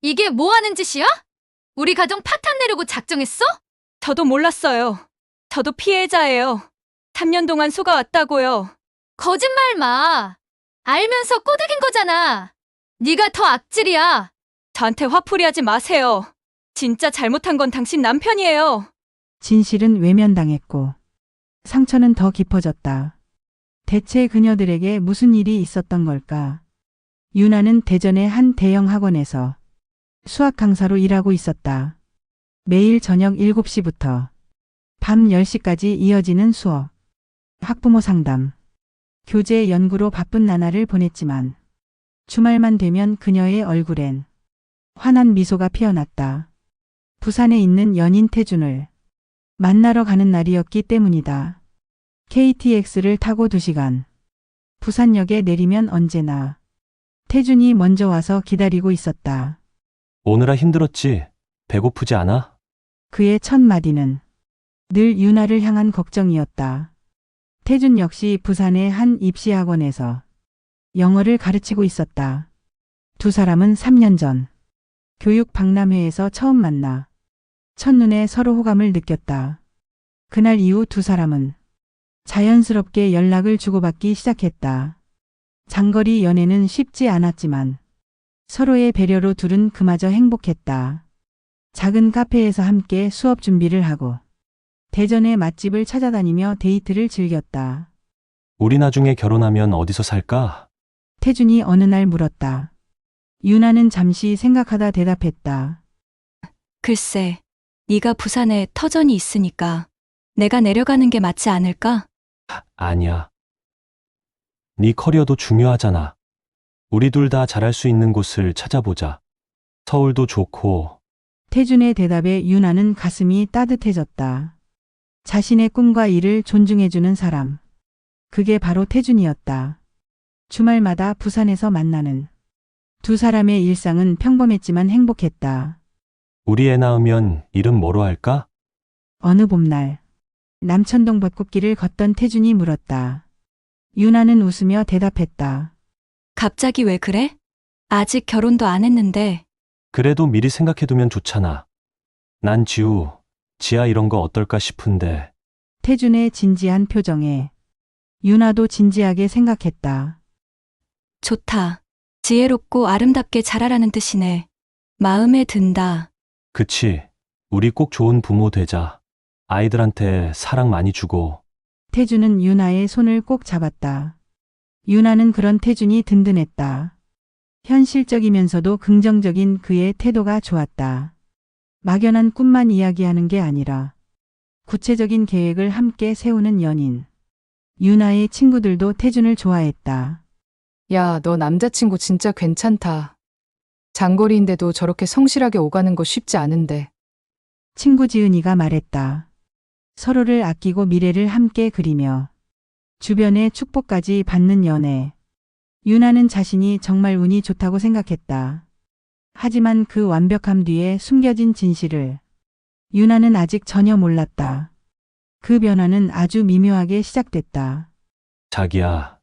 이게 뭐 하는 짓이야? 우리 가정 파탄 내려고 작정했어? 저도 몰랐어요. 저도 피해자예요. 3년 동안 속아왔다고요. 거짓말 마. 알면서 꼬드긴 거잖아. 네가 더 악질이야. 저한테 화풀이하지 마세요. 진짜 잘못한 건 당신 남편이에요. 진실은 외면당했고 상처는 더 깊어졌다. 대체 그녀들에게 무슨 일이 있었던 걸까? 유나는 대전의 한 대형 학원에서 수학 강사로 일하고 있었다. 매일 저녁 7시부터 밤 10시까지 이어지는 수업, 학부모 상담, 교재 연구로 바쁜 나날을 보냈지만 주말만 되면 그녀의 얼굴엔 환한 미소가 피어났다. 부산에 있는 연인 태준을 만나러 가는 날이었기 때문이다. KTX를 타고 2시간. 부산역에 내리면 언제나 태준이 먼저 와서 기다리고 있었다. 오느라 힘들었지? 배고프지 않아? 그의 첫 마디는 늘 유나를 향한 걱정이었다. 태준 역시 부산의 한 입시학원에서 영어를 가르치고 있었다. 두 사람은 3년 전 교육 박람회에서 처음 만나 첫눈에 서로 호감을 느꼈다. 그날 이후 두 사람은 자연스럽게 연락을 주고받기 시작했다. 장거리 연애는 쉽지 않았지만 서로의 배려로 둘은 그마저 행복했다. 작은 카페에서 함께 수업 준비를 하고 대전의 맛집을 찾아다니며 데이트를 즐겼다. 우리 나중에 결혼하면 어디서 살까? 태준이 어느 날 물었다. 유나는 잠시 생각하다 대답했다. 글쎄, 네가 부산에 터전이 있으니까 내가 내려가는 게 맞지 않을까? 아니야. 네 커리어도 중요하잖아. 우리 둘 다 잘할 수 있는 곳을 찾아보자. 서울도 좋고. 태준의 대답에 유나는 가슴이 따뜻해졌다. 자신의 꿈과 일을 존중해주는 사람. 그게 바로 태준이었다. 주말마다 부산에서 만나는 두 사람의 일상은 평범했지만 행복했다. 우리 애 낳으면 이름 뭐로 할까? 어느 봄날 남천동 벚꽃길을 걷던 태준이 물었다. 유나는 웃으며 대답했다. 갑자기 왜 그래? 아직 결혼도 안 했는데. 그래도 미리 생각해두면 좋잖아. 난 지아 이런 거 어떨까 싶은데. 태준의 진지한 표정에 유나도 진지하게 생각했다. 좋다. 지혜롭고 아름답게 자라라는 뜻이네. 마음에 든다. 그치. 우리 꼭 좋은 부모 되자. 아이들한테 사랑 많이 주고. 태준은 유나의 손을 꼭 잡았다. 유나는 그런 태준이 든든했다. 현실적이면서도 긍정적인 그의 태도가 좋았다. 막연한 꿈만 이야기하는 게 아니라 구체적인 계획을 함께 세우는 연인. 유나의 친구들도 태준을 좋아했다. 야, 너 남자친구 진짜 괜찮다. 장거리인데도 저렇게 성실하게 오가는 거 쉽지 않은데. 친구 지은이가 말했다. 서로를 아끼고 미래를 함께 그리며 주변의 축복까지 받는 연애. 유나는 자신이 정말 운이 좋다고 생각했다. 하지만 그 완벽함 뒤에 숨겨진 진실을 유나는 아직 전혀 몰랐다. 그 변화는 아주 미묘하게 시작됐다. 자기야,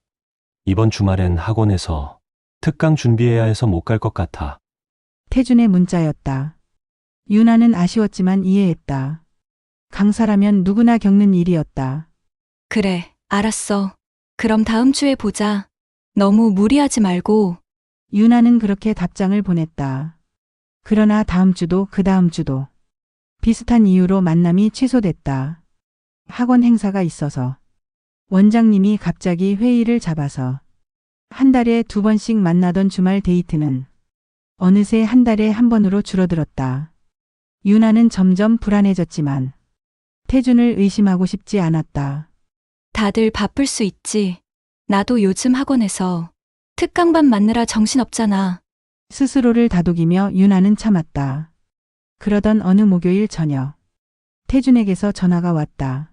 이번 주말엔 학원에서 특강 준비해야 해서 못 갈 것 같아. 태준의 문자였다. 유나는 아쉬웠지만 이해했다. 강사라면 누구나 겪는 일이었다. 그래, 알았어. 그럼 다음 주에 보자. 너무 무리하지 말고. 유나는 그렇게 답장을 보냈다. 그러나 다음 주도 그 다음 주도 비슷한 이유로 만남이 취소됐다. 학원 행사가 있어서 원장님이 갑자기 회의를 잡아서 한 달에 2번씩 만나던 주말 데이트는 어느새 한 달에 한 번으로 줄어들었다. 유나는 점점 불안해졌지만 태준을 의심하고 싶지 않았다. 다들 바쁠 수 있지. 나도 요즘 학원에서 특강반 맞느라 정신없잖아. 스스로를 다독이며 유나는 참았다. 그러던 어느 목요일 저녁 태준에게서 전화가 왔다.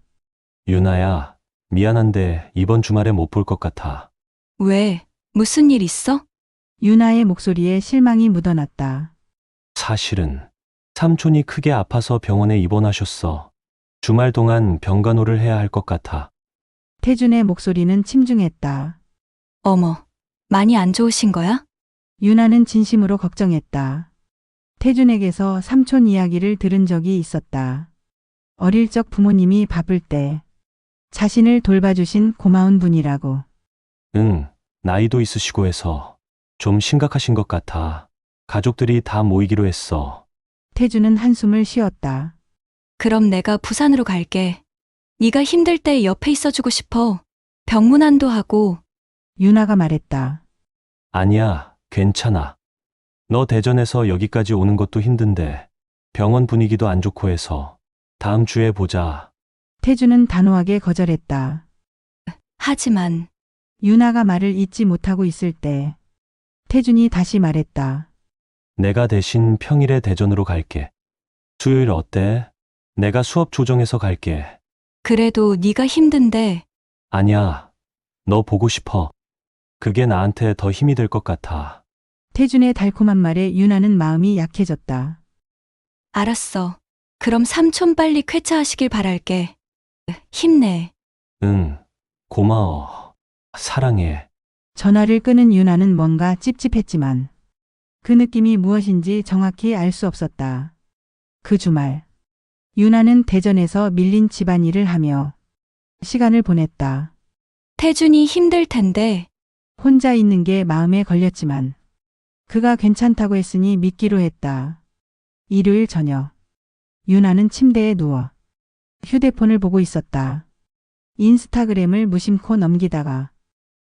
유나야, 미안한데 이번 주말에 못 볼 것 같아. 왜? 무슨 일 있어? 유나의 목소리에 실망이 묻어났다. 사실은 삼촌이 크게 아파서 병원에 입원하셨어. 주말 동안 병간호를 해야 할 것 같아. 태준의 목소리는 침중했다. 어머, 많이 안 좋으신 거야? 유나는 진심으로 걱정했다. 태준에게서 삼촌 이야기를 들은 적이 있었다. 어릴 적 부모님이 바쁠 때 자신을 돌봐주신 고마운 분이라고. 응, 나이도 있으시고 해서 좀 심각하신 것 같아. 가족들이 다 모이기로 했어. 태준은 한숨을 쉬었다. 그럼 내가 부산으로 갈게. 네가 힘들 때 옆에 있어주고 싶어. 병문안도 하고. 유나가 말했다. 아니야, 괜찮아. 너 대전에서 여기까지 오는 것도 힘든데 병원 분위기도 안 좋고 해서 다음 주에 보자. 태준은 단호하게 거절했다. 하지만 유나가 말을 잇지 못하고 있을 때 태준이 다시 말했다. 내가 대신 평일에 대전으로 갈게. 수요일 어때? 내가 수업 조정해서 갈게. 그래도 네가 힘든데 아니야, 너 보고 싶어. 그게 나한테 더 힘이 될 것 같아. 태준의 달콤한 말에 유나는 마음이 약해졌다. 알았어. 그럼 삼촌 빨리 쾌차하시길 바랄게. 힘내. 응, 고마워. 사랑해. 전화를 끄는 유나는 뭔가 찝찝했지만 그 느낌이 무엇인지 정확히 알 수 없었다. 그 주말 유나는 대전에서 밀린 집안일을 하며 시간을 보냈다. 태준이 힘들 텐데 혼자 있는 게 마음에 걸렸지만 그가 괜찮다고 했으니 믿기로 했다. 일요일 저녁 유나는 침대에 누워 휴대폰을 보고 있었다. 인스타그램을 무심코 넘기다가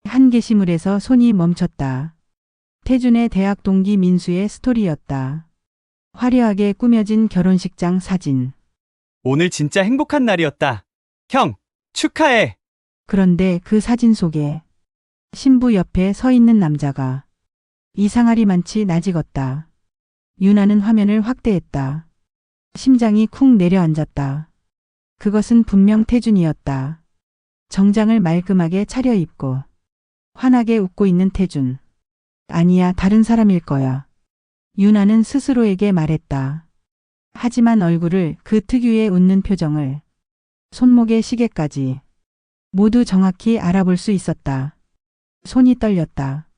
한 게시물에서 손이 멈췄다. 태준의 대학 동기 민수의 스토리였다. 화려하게 꾸며진 결혼식장 사진. 오늘 진짜 행복한 날이었다. 형, 축하해. 그런데 그 사진 속에 신부 옆에 서 있는 남자가 이상하리만치 낯익었다. 유나는 화면을 확대했다. 심장이 쿵 내려앉았다. 그것은 분명 태준이었다. 정장을 말끔하게 차려입고 환하게 웃고 있는 태준. 아니야, 다른 사람일 거야. 유나는 스스로에게 말했다. 하지만 얼굴을, 그 특유의 웃는 표정을, 손목의 시계까지 모두 정확히 알아볼 수 있었다. 손이 떨렸다.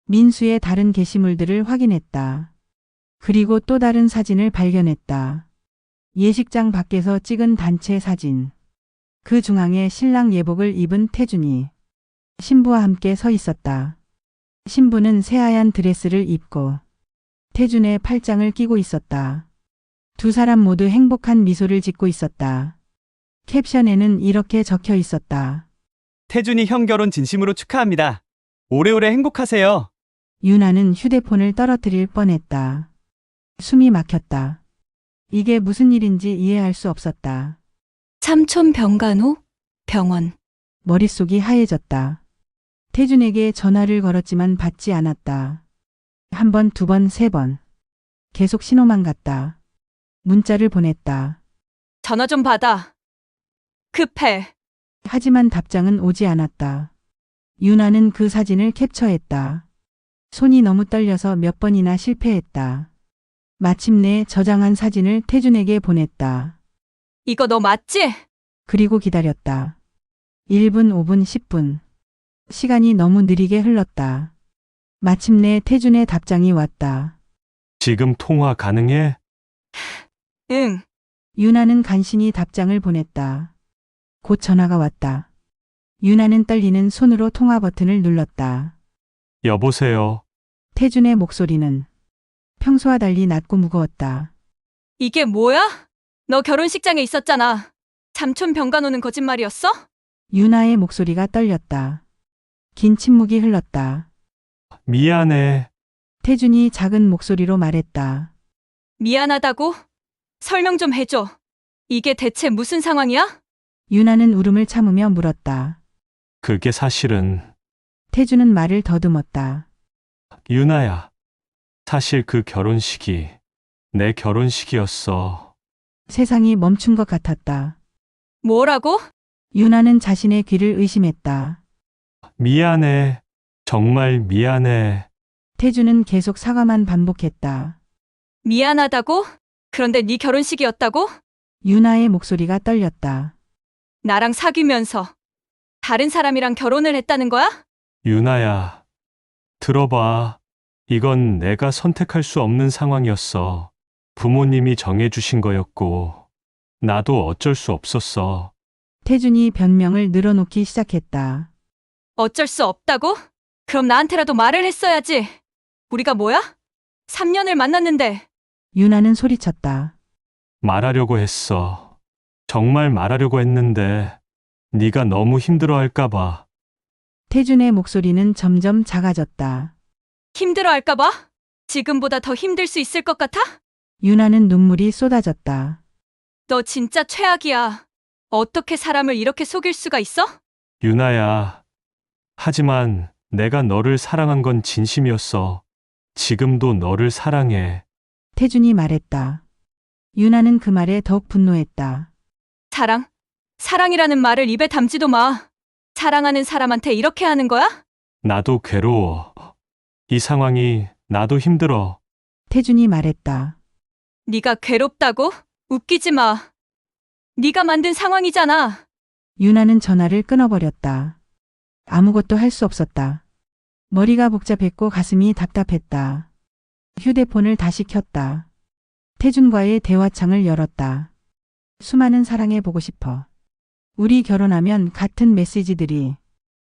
민수의 다른 게시물들을 확인했다. 그리고 또 다른 사진을 발견했다. 예식장 밖에서 찍은 단체 사진. 그 중앙에 신랑 예복을 입은 태준이 신부와 함께 서 있었다. 신부는 새하얀 드레스를 입고 태준의 팔짱을 끼고 있었다. 두 사람 모두 행복한 미소를 짓고 있었다. 캡션에는 이렇게 적혀 있었다. 태준이 형 결혼 진심으로 축하합니다. 오래오래 행복하세요. 유나는 휴대폰을 떨어뜨릴 뻔했다. 숨이 막혔다. 이게 무슨 일인지 이해할 수 없었다. 삼촌 병간호? 병원. 머릿속이 하얘졌다. 태준에게 전화를 걸었지만 받지 않았다. 한 번, 두 번, 세 번. 계속 신호만 갔다. 문자를 보냈다. 전화 좀 받아. 급해. 하지만 답장은 오지 않았다. 유나는 그 사진을 캡처했다. 손이 너무 떨려서 몇 번이나 실패했다. 마침내 저장한 사진을 태준에게 보냈다. 이거 너 맞지? 그리고 기다렸다. 1분, 5분, 10분. 시간이 너무 느리게 흘렀다. 마침내 태준의 답장이 왔다. 지금 통화 가능해? 응. 유나는 간신히 답장을 보냈다. 곧 전화가 왔다. 유나는 떨리는 손으로 통화 버튼을 눌렀다. 여보세요. 태준의 목소리는 평소와 달리 낮고 무거웠다. 이게 뭐야? 너 결혼식장에 있었잖아. 삼촌 병간호는 거짓말이었어? 유나의 목소리가 떨렸다. 긴 침묵이 흘렀다. 미안해. 태준이 작은 목소리로 말했다. 미안하다고? 설명 좀 해줘. 이게 대체 무슨 상황이야? 유나는 울음을 참으며 물었다. 그게 사실은 태준은 말을 더듬었다. 유나야. 사실 그 결혼식이 내 결혼식이었어. 세상이 멈춘 것 같았다. 뭐라고? 유나는 자신의 귀를 의심했다. 미안해. 정말 미안해. 태준은 계속 사과만 반복했다. 미안하다고? 그런데 네 결혼식이었다고? 유나의 목소리가 떨렸다. 나랑 사귀면서 다른 사람이랑 결혼을 했다는 거야? 유나야. 들어봐. 이건 내가 선택할 수 없는 상황이었어. 부모님이 정해주신 거였고, 나도 어쩔 수 없었어. 태준이 변명을 늘어놓기 시작했다. 어쩔 수 없다고? 그럼 나한테라도 말을 했어야지. 우리가 뭐야? 3년을 만났는데. 유나는 소리쳤다. 말하려고 했어. 정말 말하려고 했는데, 네가 너무 힘들어할까봐. 태준의 목소리는 점점 작아졌다. 힘들어 할까봐? 지금보다 더 힘들 수 있을 것 같아? 유나는 눈물이 쏟아졌다. 너 진짜 최악이야. 어떻게 사람을 이렇게 속일 수가 있어? 유나야. 하지만 내가 너를 사랑한 건 진심이었어. 지금도 너를 사랑해. 태준이 말했다. 유나는 그 말에 더욱 분노했다. 사랑? 사랑이라는 말을 입에 담지도 마. 사랑하는 사람한테 이렇게 하는 거야? 나도 괴로워. 이 상황이 나도 힘들어. 태준이 말했다. 네가 괴롭다고? 웃기지 마. 네가 만든 상황이잖아. 유나는 전화를 끊어버렸다. 아무것도 할 수 없었다. 머리가 복잡했고 가슴이 답답했다. 휴대폰을 다시 켰다. 태준과의 대화창을 열었다. 수많은 사랑해 보고 싶어. 우리 결혼하면 같은 메시지들이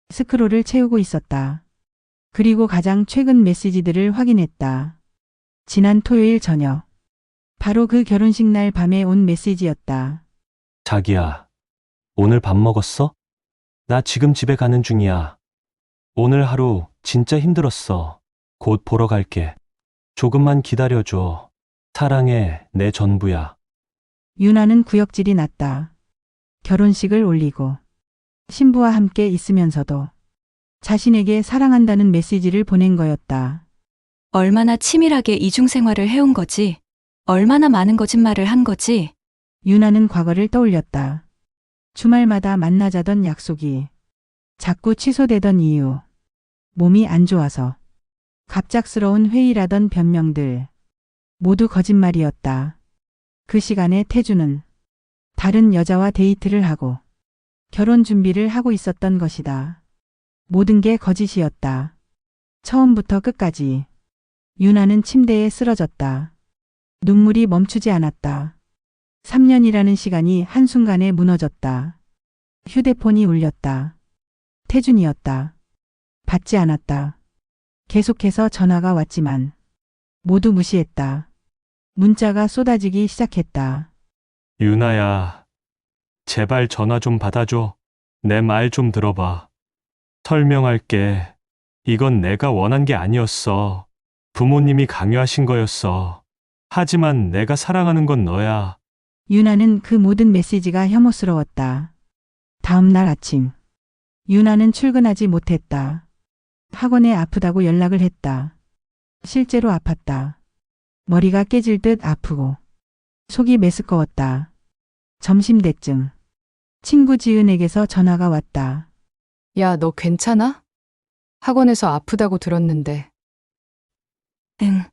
스크롤을 채우고 있었다. 그리고 가장 최근 메시지들을 확인했다. 지난 토요일 저녁. 바로 그 결혼식 날 밤에 온 메시지였다. 자기야, 오늘 밥 먹었어? 나 지금 집에 가는 중이야. 오늘 하루 진짜 힘들었어. 곧 보러 갈게. 조금만 기다려줘. 사랑해, 내 전부야. 유나는 구역질이 났다. 결혼식을 올리고 신부와 함께 있으면서도 자신에게 사랑한다는 메시지를 보낸 거였다. 얼마나 치밀하게 이중생활을 해온 거지? 얼마나 많은 거짓말을 한 거지? 유나는 과거를 떠올렸다. 주말마다 만나자던 약속이 자꾸 취소되던 이유. 몸이 안 좋아서. 갑작스러운 회의라던 변명들. 모두 거짓말이었다. 그 시간에 태주는 다른 여자와 데이트를 하고 결혼 준비를 하고 있었던 것이다. 모든 게 거짓이었다. 처음부터 끝까지. 유나는 침대에 쓰러졌다. 눈물이 멈추지 않았다. 3년이라는 시간이 한순간에 무너졌다. 휴대폰이 울렸다. 태준이었다. 받지 않았다. 계속해서 전화가 왔지만 모두 무시했다. 문자가 쏟아지기 시작했다. 유나야, 제발 전화 좀 받아줘. 내 말 좀 들어봐. 설명할게. 이건 내가 원한 게 아니었어. 부모님이 강요하신 거였어. 하지만 내가 사랑하는 건 너야. 유나는 그 모든 메시지가 혐오스러웠다. 다음 날 아침. 유나는 출근하지 못했다. 학원에 아프다고 연락을 했다. 실제로 아팠다. 머리가 깨질 듯 아프고 속이 메스꺼웠다. 점심때쯤 친구 지은에게서 전화가 왔다. 야, 너 괜찮아? 학원에서 아프다고 들었는데. 응.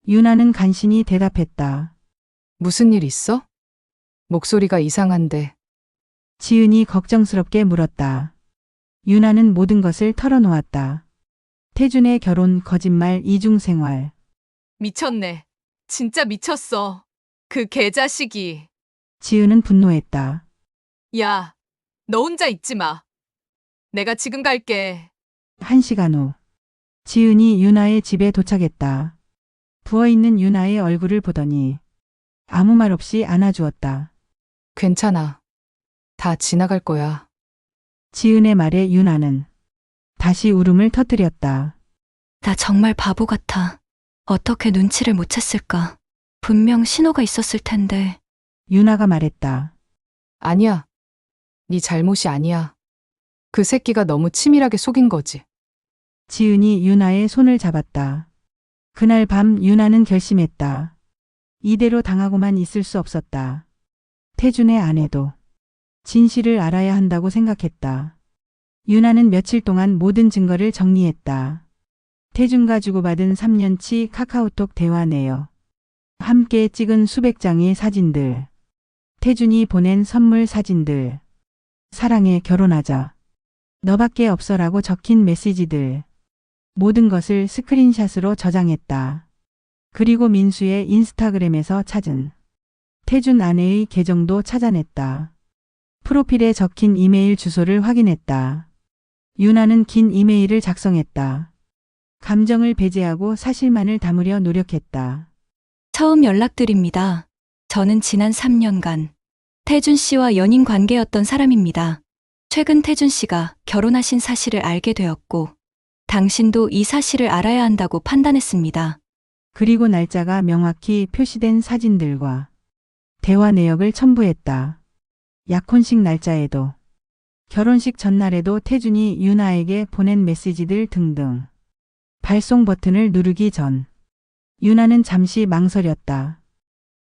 유나는 간신히 대답했다. 무슨 일 있어? 목소리가 이상한데. 지은이 걱정스럽게 물었다. 유나는 모든 것을 털어놓았다. 태준의 결혼, 거짓말, 이중생활. 미쳤네. 진짜 미쳤어. 그 개자식이. 지은은 분노했다. 야, 너 혼자 있지 마. 내가 지금 갈게. 1시간 후. 지은이 유나의 집에 도착했다. 부어있는 유나의 얼굴을 보더니 아무 말 없이 안아주었다. 괜찮아. 다 지나갈 거야. 지은의 말에 유나는 다시 울음을 터뜨렸다. 나 정말 바보 같아. 어떻게 눈치를 못 챘을까? 분명 신호가 있었을 텐데. 유나가 말했다. 아니야. 네 잘못이 아니야. 그 새끼가 너무 치밀하게 속인 거지. 지은이 유나의 손을 잡았다. 그날 밤 유나는 결심했다. 이대로 당하고만 있을 수 없었다. 태준의 아내도 진실을 알아야 한다고 생각했다. 유나는 며칠 동안 모든 증거를 정리했다. 태준과 주고받은 3년치 카카오톡 대화 내역. 함께 찍은 수백 장의 사진들. 태준이 보낸 선물 사진들. 사랑해 결혼하자. 너밖에 없어라고 적힌 메시지들. 모든 것을 스크린샷으로 저장했다. 그리고 민수의 인스타그램에서 찾은 태준 아내의 계정도 찾아냈다. 프로필에 적힌 이메일 주소를 확인했다. 유나는 긴 이메일을 작성했다. 감정을 배제하고 사실만을 담으려 노력했다. 처음 연락드립니다. 저는 지난 3년간 태준 씨와 연인 관계였던 사람입니다. 최근 태준 씨가 결혼하신 사실을 알게 되었고, 당신도 이 사실을 알아야 한다고 판단했습니다. 그리고 날짜가 명확히 표시된 사진들과 대화 내역을 첨부했다. 약혼식 날짜에도, 결혼식 전날에도 태준이 유나에게 보낸 메시지들 등등. 발송 버튼을 누르기 전 유나는 잠시 망설였다.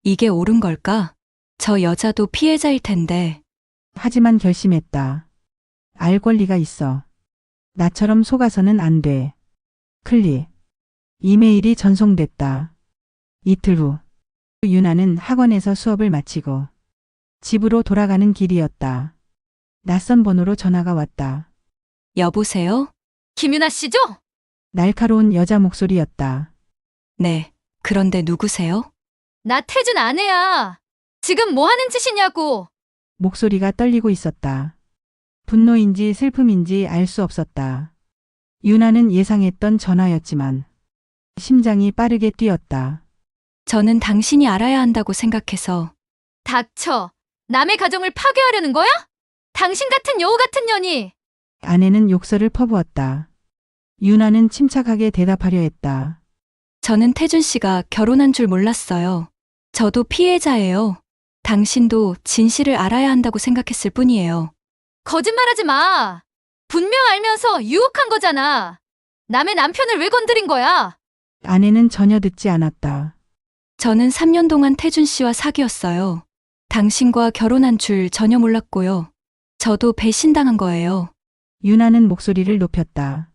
이게 옳은 걸까? 저 여자도 피해자일 텐데. 하지만 결심했다. 알 권리가 있어. 나처럼 속아서는 안 돼. 클릭. 이메일이 전송됐다. 이틀 후 유나는 학원에서 수업을 마치고 집으로 돌아가는 길이었다. 낯선 번호로 전화가 왔다. 여보세요? 김유나 씨죠? 날카로운 여자 목소리였다. 네. 그런데 누구세요? 나 태준 아내야. 지금 뭐 하는 짓이냐고. 목소리가 떨리고 있었다. 분노인지 슬픔인지 알 수 없었다. 유나는 예상했던 전화였지만 심장이 빠르게 뛰었다. 저는 당신이 알아야 한다고 생각해서. 닥쳐. 남의 가정을 파괴하려는 거야? 당신 같은 여우 같은 년이. 아내는 욕설을 퍼부었다. 유나는 침착하게 대답하려 했다. 저는 태준 씨가 결혼한 줄 몰랐어요. 저도 피해자예요. 당신도 진실을 알아야 한다고 생각했을 뿐이에요. 거짓말하지 마. 분명 알면서 유혹한 거잖아. 남의 남편을 왜 건드린 거야? 아내는 전혀 듣지 않았다. 저는 3년 동안 태준 씨와 사귀었어요. 당신과 결혼한 줄 전혀 몰랐고요. 저도 배신당한 거예요. 유나는 목소리를 높였다.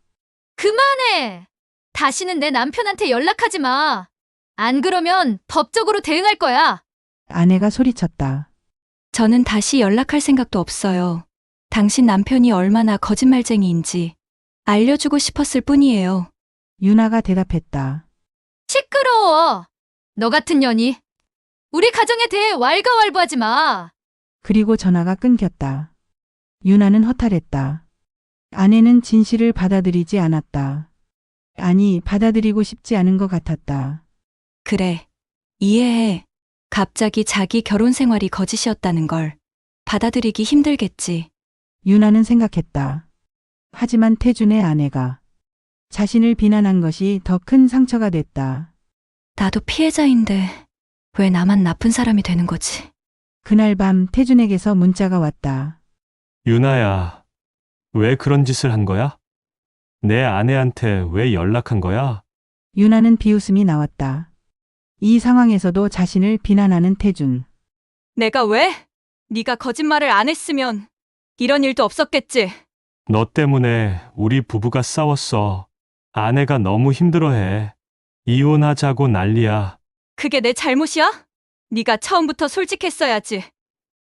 그만해. 다시는 내 남편한테 연락하지 마. 안 그러면 법적으로 대응할 거야. 아내가 소리쳤다. 저는 다시 연락할 생각도 없어요. 당신 남편이 얼마나 거짓말쟁이인지 알려주고 싶었을 뿐이에요. 유나가 대답했다. 시끄러워. 너 같은 년이. 우리 가정에 대해 왈가왈부하지 마. 그리고 전화가 끊겼다. 유나는 허탈했다. 아내는 진실을 받아들이지 않았다. 아니, 받아들이고 싶지 않은 것 같았다. 그래. 이해해. 갑자기 자기 결혼 생활이 거짓이었다는 걸 받아들이기 힘들겠지. 유나는 생각했다. 하지만 태준의 아내가 자신을 비난한 것이 더 큰 상처가 됐다. 나도 피해자인데 왜 나만 나쁜 사람이 되는 거지? 그날 밤 태준에게서 문자가 왔다. 유나야, 왜 그런 짓을 한 거야? 내 아내한테 왜 연락한 거야? 유나는 비웃음이 나왔다. 이 상황에서도 자신을 비난하는 태준. 내가 왜? 네가 거짓말을 안 했으면 이런 일도 없었겠지. 너 때문에 우리 부부가 싸웠어. 아내가 너무 힘들어해. 이혼하자고 난리야. 그게 내 잘못이야? 네가 처음부터 솔직했어야지.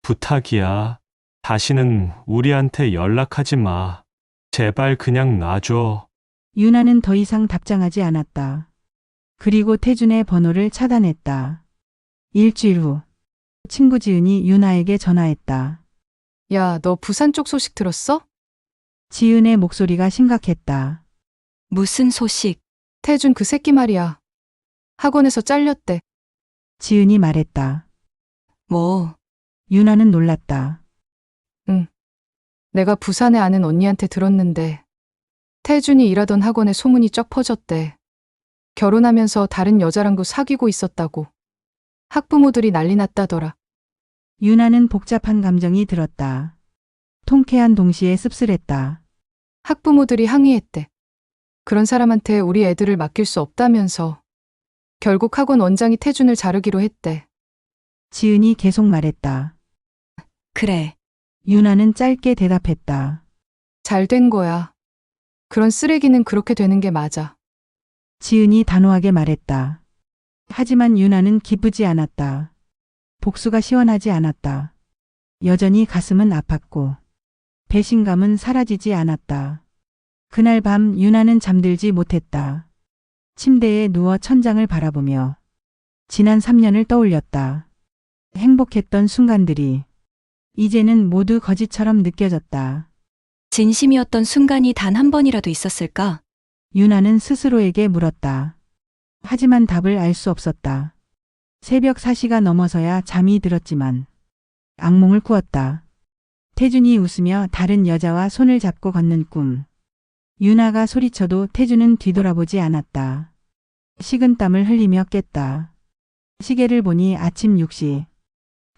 부탁이야. 다시는 우리한테 연락하지 마. 제발 그냥 놔줘. 유나는 더 이상 답장하지 않았다. 그리고 태준의 번호를 차단했다. 일주일 후 친구 지은이 유나에게 전화했다. 야, 너 부산 쪽 소식 들었어? 지은의 목소리가 심각했다. 무슨 소식? 태준 그 새끼 말이야. 학원에서 잘렸대. 지은이 말했다. 뭐, 유나는 놀랐다. 내가 부산에 아는 언니한테 들었는데 태준이 일하던 학원에 소문이 쩍 퍼졌대. 결혼하면서 다른 여자랑도 사귀고 있었다고. 학부모들이 난리 났다더라. 유나는 복잡한 감정이 들었다. 통쾌한 동시에 씁쓸했다. 학부모들이 항의했대. 그런 사람한테 우리 애들을 맡길 수 없다면서. 결국 학원 원장이 태준을 자르기로 했대. 지은이 계속 말했다. 그래. 유나는 짧게 대답했다. 잘 된 거야. 그런 쓰레기는 그렇게 되는 게 맞아. 지은이 단호하게 말했다. 하지만 유나는 기쁘지 않았다. 복수가 시원하지 않았다. 여전히 가슴은 아팠고 배신감은 사라지지 않았다. 그날 밤 유나는 잠들지 못했다. 침대에 누워 천장을 바라보며 지난 3년을 떠올렸다. 행복했던 순간들이 이제는 모두 거짓처럼 느껴졌다. 진심이었던 순간이 단 한 번이라도 있었을까? 유나는 스스로에게 물었다. 하지만 답을 알 수 없었다. 새벽 4시가 넘어서야 잠이 들었지만 악몽을 꾸었다. 태준이 웃으며 다른 여자와 손을 잡고 걷는 꿈. 유나가 소리쳐도 태준은 뒤돌아보지 않았다. 식은땀을 흘리며 깼다. 시계를 보니 아침 6시.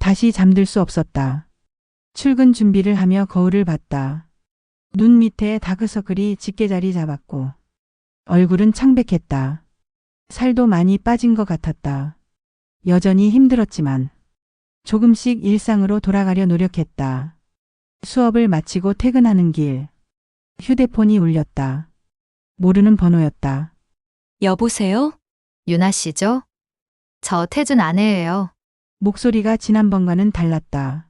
다시 잠들 수 없었다. 출근 준비를 하며 거울을 봤다. 눈 밑에 다크서클이 짙게 자리 잡았고 얼굴은 창백했다. 살도 많이 빠진 것 같았다. 여전히 힘들었지만 조금씩 일상으로 돌아가려 노력했다. 수업을 마치고 퇴근하는 길. 휴대폰이 울렸다. 모르는 번호였다. 여보세요? 유나 씨죠? 저 태준 아내예요. 목소리가 지난번과는 달랐다.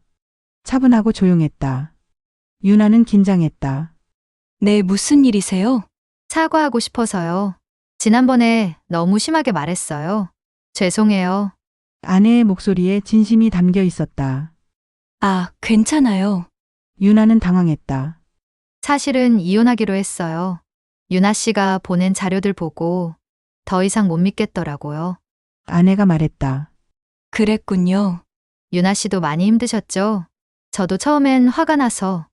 차분하고 조용했다. 유나는 긴장했다. 네, 무슨 일이세요? 사과하고 싶어서요. 지난번에 너무 심하게 말했어요. 죄송해요. 아내의 목소리에 진심이 담겨 있었다. 아, 괜찮아요. 유나는 당황했다. 사실은 이혼하기로 했어요. 유나 씨가 보낸 자료들 보고 더 이상 못 믿겠더라고요. 아내가 말했다. 그랬군요. 유나 씨도 많이 힘드셨죠? 저도 처음엔 화가 나서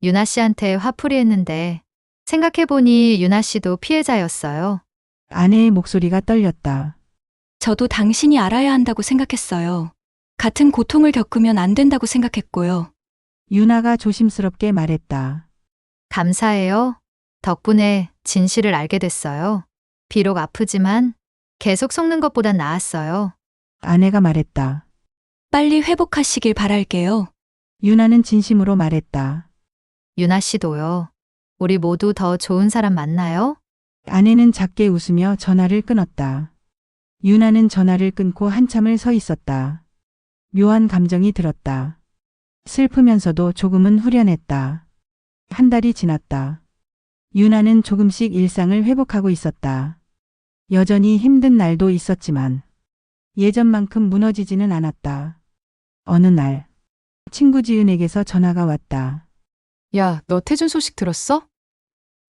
유나 씨한테 화풀이했는데 생각해보니 유나 씨도 피해자였어요. 아내의 목소리가 떨렸다. 저도 당신이 알아야 한다고 생각했어요. 같은 고통을 겪으면 안 된다고 생각했고요. 유나가 조심스럽게 말했다. 감사해요. 덕분에 진실을 알게 됐어요. 비록 아프지만 계속 속는 것보단 나았어요. 아내가 말했다. 빨리 회복하시길 바랄게요. 유나는 진심으로 말했다. 유나 씨도요. 우리 모두 더 좋은 사람 만나요? 아내는 작게 웃으며 전화를 끊었다. 유나는 전화를 끊고 한참을 서 있었다. 묘한 감정이 들었다. 슬프면서도 조금은 후련했다. 한 달이 지났다. 유나는 조금씩 일상을 회복하고 있었다. 여전히 힘든 날도 있었지만 예전만큼 무너지지는 않았다. 어느 날 친구 지은에게서 전화가 왔다. 야, 너 태준 소식 들었어?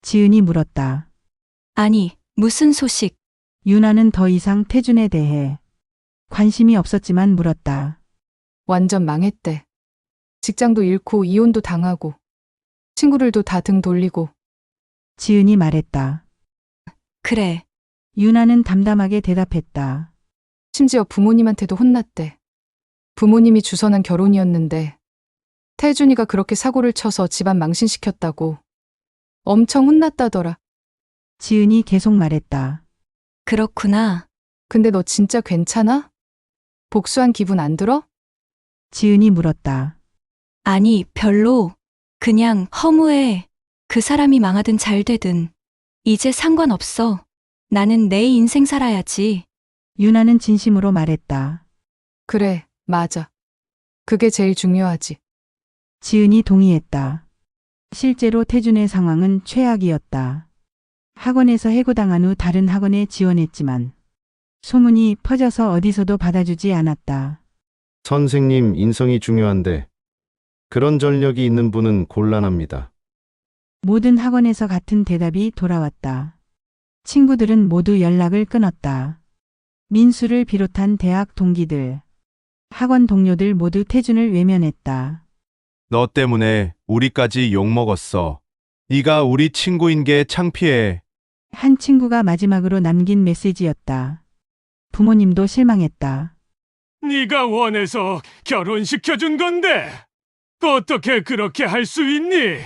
지은이 물었다. 아니, 무슨 소식? 유나는 더 이상 태준에 대해 관심이 없었지만 물었다. 완전 망했대. 직장도 잃고 이혼도 당하고 친구들도 다 등 돌리고. 지은이 말했다. 그래. 유나는 담담하게 대답했다. 심지어 부모님한테도 혼났대. 부모님이 주선한 결혼이었는데 태준이가 그렇게 사고를 쳐서 집안 망신시켰다고. 엄청 혼났다더라. 지은이 계속 말했다. 그렇구나. 근데 너 진짜 괜찮아? 복수한 기분 안 들어? 지은이 물었다. 아니, 별로. 그냥 허무해. 그 사람이 망하든 잘 되든. 이제 상관없어. 나는 내 인생 살아야지. 유나는 진심으로 말했다. 그래, 맞아. 그게 제일 중요하지. 지은이 동의했다. 실제로 태준의 상황은 최악이었다. 학원에서 해고당한 후 다른 학원에 지원했지만 소문이 퍼져서 어디서도 받아주지 않았다. 선생님 인성이 중요한데 그런 전력이 있는 분은 곤란합니다. 모든 학원에서 같은 대답이 돌아왔다. 친구들은 모두 연락을 끊었다. 민수를 비롯한 대학 동기들, 학원 동료들 모두 태준을 외면했다. 너 때문에 우리까지 욕먹었어. 네가 우리 친구인 게 창피해. 한 친구가 마지막으로 남긴 메시지였다. 부모님도 실망했다. 네가 원해서 결혼시켜준 건데 어떻게 그렇게 할 수 있니?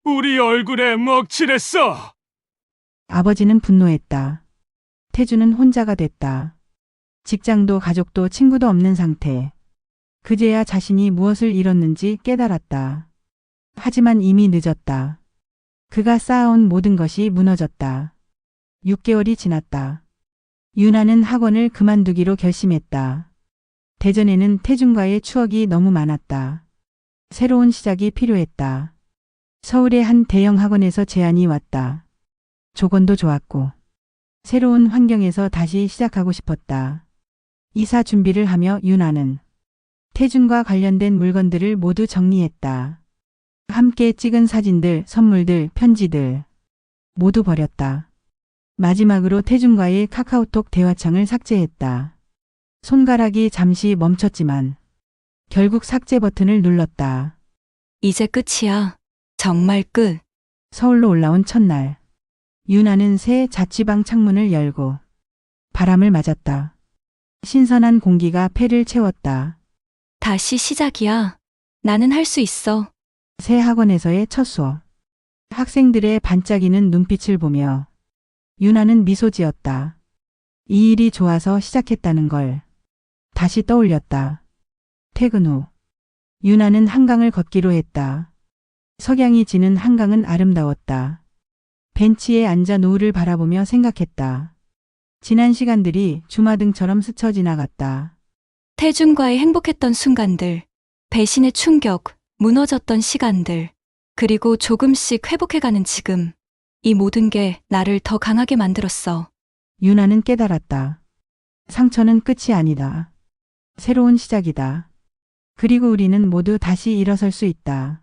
우리 얼굴에 먹칠했어. 아버지는 분노했다. 태준은 혼자가 됐다. 직장도 가족도 친구도 없는 상태. 그제야 자신이 무엇을 잃었는지 깨달았다. 하지만 이미 늦었다. 그가 쌓아온 모든 것이 무너졌다. 6개월이 지났다. 유나는 학원을 그만두기로 결심했다. 대전에는 태준과의 추억이 너무 많았다. 새로운 시작이 필요했다. 서울의 한 대형 학원에서 제안이 왔다. 조건도 좋았고 새로운 환경에서 다시 시작하고 싶었다. 이사 준비를 하며 유나는 태준과 관련된 물건들을 모두 정리했다. 함께 찍은 사진들, 선물들, 편지들 모두 버렸다. 마지막으로 태준과의 카카오톡 대화창을 삭제했다. 손가락이 잠시 멈췄지만 결국 삭제 버튼을 눌렀다. 이제 끝이야. 정말 끝. 서울로 올라온 첫날, 유나는 새 자취방 창문을 열고 바람을 맞았다. 신선한 공기가 폐를 채웠다. 다시 시작이야. 나는 할 수 있어. 새 학원에서의 첫 수업. 학생들의 반짝이는 눈빛을 보며 유나는 미소 지었다. 이 일이 좋아서 시작했다는 걸 다시 떠올렸다. 퇴근 후 유나는 한강을 걷기로 했다. 석양이 지는 한강은 아름다웠다. 벤치에 앉아 노을을 바라보며 생각했다. 지난 시간들이 주마등처럼 스쳐 지나갔다. 태준과의 행복했던 순간들, 배신의 충격, 무너졌던 시간들, 그리고 조금씩 회복해가는 지금. 이 모든 게 나를 더 강하게 만들었어. 유나는 깨달았다. 상처는 끝이 아니다. 새로운 시작이다. 그리고 우리는 모두 다시 일어설 수 있다.